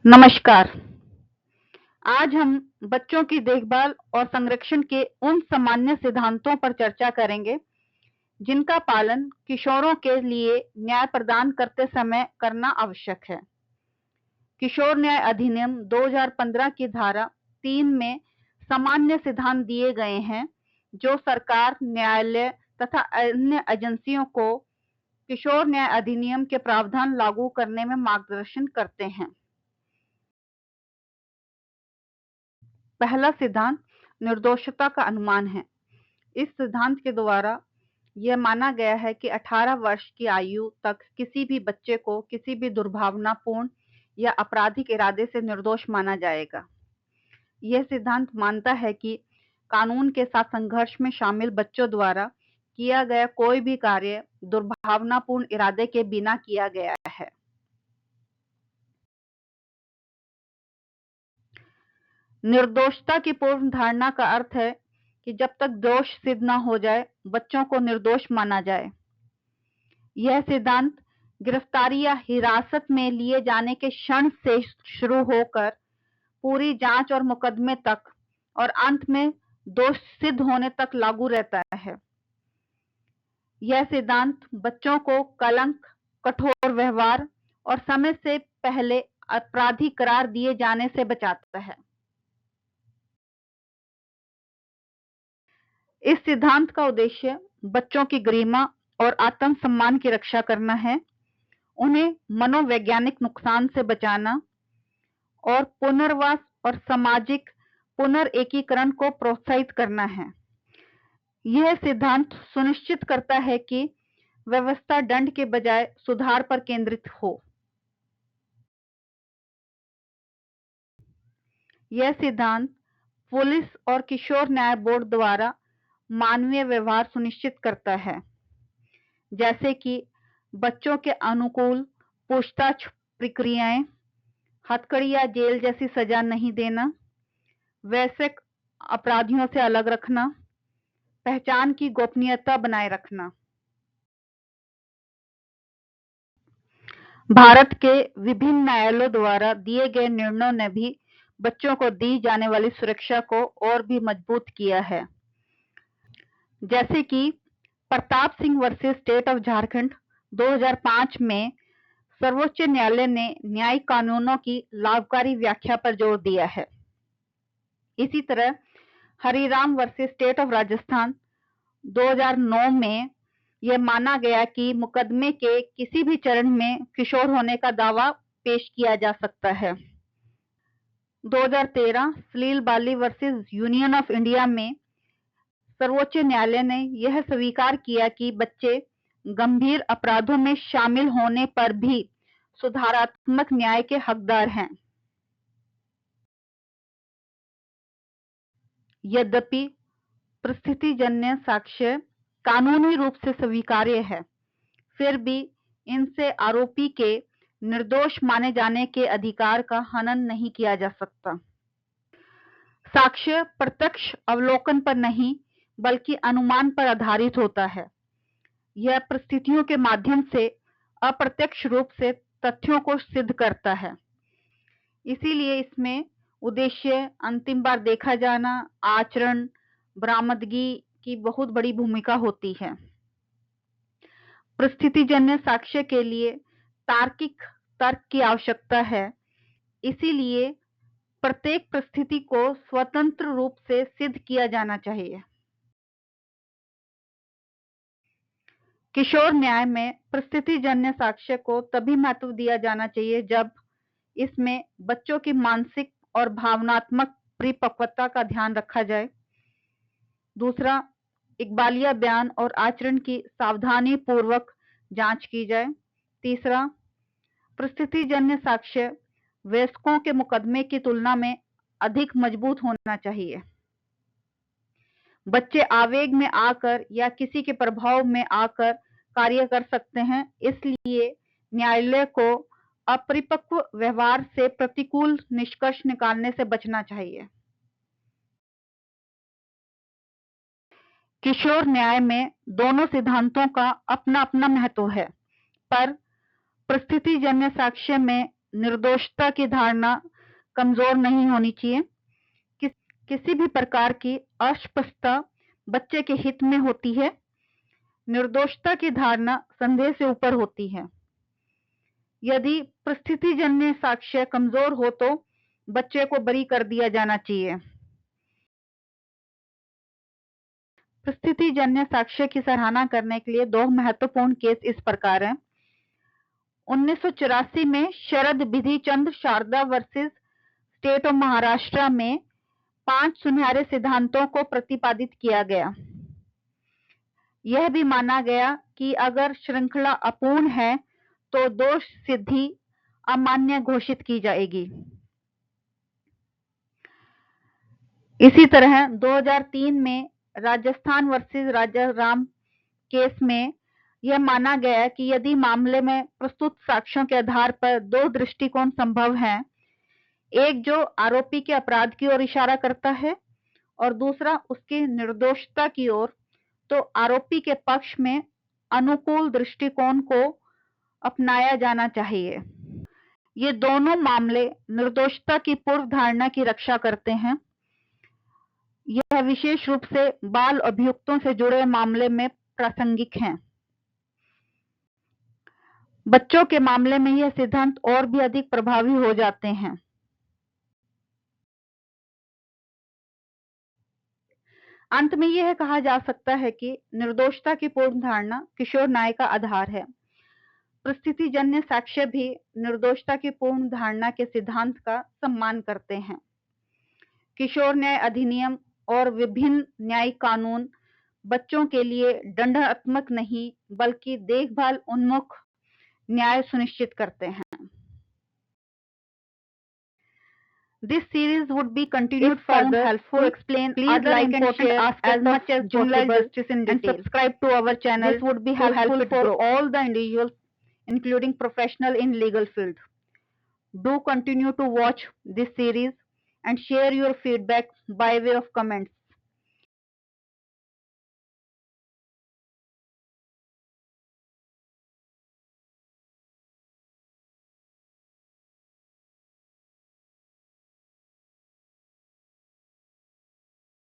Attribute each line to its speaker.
Speaker 1: नमस्कार। आज हम बच्चों की देखभाल और संरक्षण के उन सामान्य सिद्धांतों पर चर्चा करेंगे, जिनका पालन किशोरों के लिए न्याय प्रदान करते समय करना आवश्यक है। किशोर न्याय अधिनियम 2015 की धारा 3 में सामान्य सिद्धांत दिए गए हैं, जो सरकार, न्यायालय तथा अन्य एजेंसियों को किशोर न्याय अधिनियम के प्रावधान लागू करने में मार्गदर्शन करते हैं। पहला सिद्धांत निर्दोषता का अनुमान है। इस सिद्धांत के द्वारा यह माना गया है कि 18 वर्ष की आयु तक किसी भी बच्चे को किसी भी दुर्भावनापूर्ण या आपराधिक इरादे से निर्दोष माना जाएगा। यह सिद्धांत मानता है कि कानून के साथ संघर्ष में शामिल बच्चों द्वारा किया गया कोई भी कार्य दुर्भावनापूर्ण इरादे के बिना किया गया है। निर्दोषता की पूर्व धारणा का अर्थ है कि जब तक दोष सिद्ध न हो जाए, बच्चों को निर्दोष माना जाए। यह सिद्धांत गिरफ्तारी या हिरासत में लिए जाने के क्षण से शुरू होकर पूरी जांच और मुकदमे तक और अंत में दोष सिद्ध होने तक लागू रहता है। यह सिद्धांत बच्चों को कलंक, कठोर व्यवहार और समय से पहले अपराधी करार दिए जाने से बचाता है। इस सिद्धांत का उद्देश्य बच्चों की गरिमा और आत्मसम्मान की रक्षा करना है, उन्हें मनोवैज्ञानिक नुकसान से बचाना और पुनर्वास और सामाजिक पुनर्एकीकरण को प्रोत्साहित करना है। यह सिद्धांत सुनिश्चित करता है कि व्यवस्था दंड के बजाय सुधार पर केंद्रित हो। यह सिद्धांत पुलिस और किशोर न्याय बोर्ड द्वारा मानवीय व्यवहार सुनिश्चित करता है, जैसे कि बच्चों के अनुकूल पूछताछ प्रक्रियाएं, हथकड़ी या जेल जैसी सजा नहीं देना, वयस्क अपराधियों से अलग रखना, पहचान की गोपनीयता बनाए रखना। भारत के विभिन्न न्यायालयों द्वारा दिए गए निर्णयों ने भी बच्चों को दी जाने वाली सुरक्षा को और भी मजबूत किया है, जैसे कि Pratap Singh versus state of Jharkhand 2005 में सर्वोच्च न्यायालय ने न्यायिक कानूनों की लाभकारी व्याख्या पर जोर दिया है। इसी तरह Hariram versus state of Rajasthan 2009 में यह माना गया कि मुकदमे के किसी भी चरण में किशोर होने का दावा पेश किया जा सकता है। 2013 सलील बाली वर्सेस यूनियन ऑफ इंडिया में सर्वोच्च न्यायालय ने यह स्वीकार किया कि बच्चे गंभीर अपराधों में शामिल होने पर भी सुधारात्मक न्याय के हकदार हैं। यद्यपि परिस्थितिजन्य साक्ष्य कानूनी रूप से स्वीकार्य है, फिर भी इनसे आरोपी के निर्दोष माने जाने के अधिकार का हनन नहीं किया जा सकता। साक्ष्य प्रत्यक्ष अवलोकन पर नहीं, बल्कि अनुमान पर आधारित होता है। यह परिस्थितियों के माध्यम से अप्रत्यक्ष रूप से तथ्यों को सिद्ध करता है। इसीलिए इसमें उद्देश्य, अंतिम बार देखा जाना, आचरण, बरामदगी की बहुत बड़ी भूमिका होती है। परिस्थितिजन्य साक्ष्य के लिए तार्किक तर्क की आवश्यकता है, इसीलिए प्रत्येक परिस्थिति को स्वतंत्र रूप से सिद्ध किया जाना चाहिए। किशोर न्याय में परिस्थितिजन्य साक्ष्य को तभी महत्व दिया जाना चाहिए जब इसमें बच्चों की मानसिक और भावनात्मक परिपक्वता का ध्यान रखा जाए। दूसरा, इकबालिया बयान और आचरण की सावधानी पूर्वक जांच की जाए। तीसरा, परिस्थितिजन्य साक्ष्य वयस्कों के मुकदमे की तुलना में अधिक मजबूत होना चाहिए। बच्चे आवेग में आकर या किसी के प्रभाव में आकर कार्य कर सकते हैं, इसलिए न्यायालय को अपरिपक्व व्यवहार से प्रतिकूल निष्कर्ष निकालने से बचना चाहिए। किशोर न्याय में दोनों सिद्धांतों का अपना अपना महत्व है, पर परिस्थितिजन्य साक्ष्य में निर्दोषता की धारणा कमजोर नहीं होनी चाहिए। किसी भी प्रकार की अस्पष्टता बच्चे के हित में होती है। निर्दोषता की धारणा संदेह से ऊपर होती है। यदि परिस्थितिजन्य साक्ष्य कमजोर हो तो बच्चे को बरी कर दिया जाना चाहिए। परिस्थितिजन्य साक्ष्य की सराहना करने के लिए 2 महत्वपूर्ण केस इस प्रकार हैं। 1984 में Sharad Bidhichand Sharda versus state of Maharashtra में 5 सुनहरे सिद्धांतों को प्रतिपादित किया गया। यह भी माना गया कि अगर श्रृंखला अपूर्ण है तो दोष सिद्धि अमान्य घोषित की जाएगी। इसी तरह 2003 में राजस्थान वर्सेस राजाराम केस में यह माना गया कि यदि मामले में प्रस्तुत साक्ष्यों के आधार पर 2 दृष्टिकोण संभव हैं, एक जो आरोपी के अपराध की ओर इशारा करता है और दूसरा उसकी निर्दोषता की ओर, तो आरोपी के पक्ष में अनुकूल दृष्टिकोण को अपनाया जाना चाहिए। ये दोनों मामले निर्दोषता की पूर्व धारणा की रक्षा करते हैं। यह विशेष रूप से बाल अभियुक्तों से जुड़े मामले में प्रासंगिक हैं। बच्चों के मामले में यह सिद्धांत और भी अधिक प्रभावी हो जाते हैं। अंत में यह कहा जा सकता है कि निर्दोषता की पूर्ण धारणा किशोर न्याय का आधार है। परिस्थितिजन्य साक्ष्य भी निर्दोषता की पूर्ण धारणा के सिद्धांत का सम्मान करते हैं। किशोर न्याय अधिनियम और विभिन्न न्यायिक कानून बच्चों के लिए दंडात्मक नहीं बल्कि देखभाल उन्मुख न्याय सुनिश्चित करते हैं। This series would be continued further to explain other important aspects as much as juvenile justice in detail. And subscribe to our channel. This would be helpful for all the individuals, including professionals in legal field. Do continue to watch this series and share your feedback by way of comments.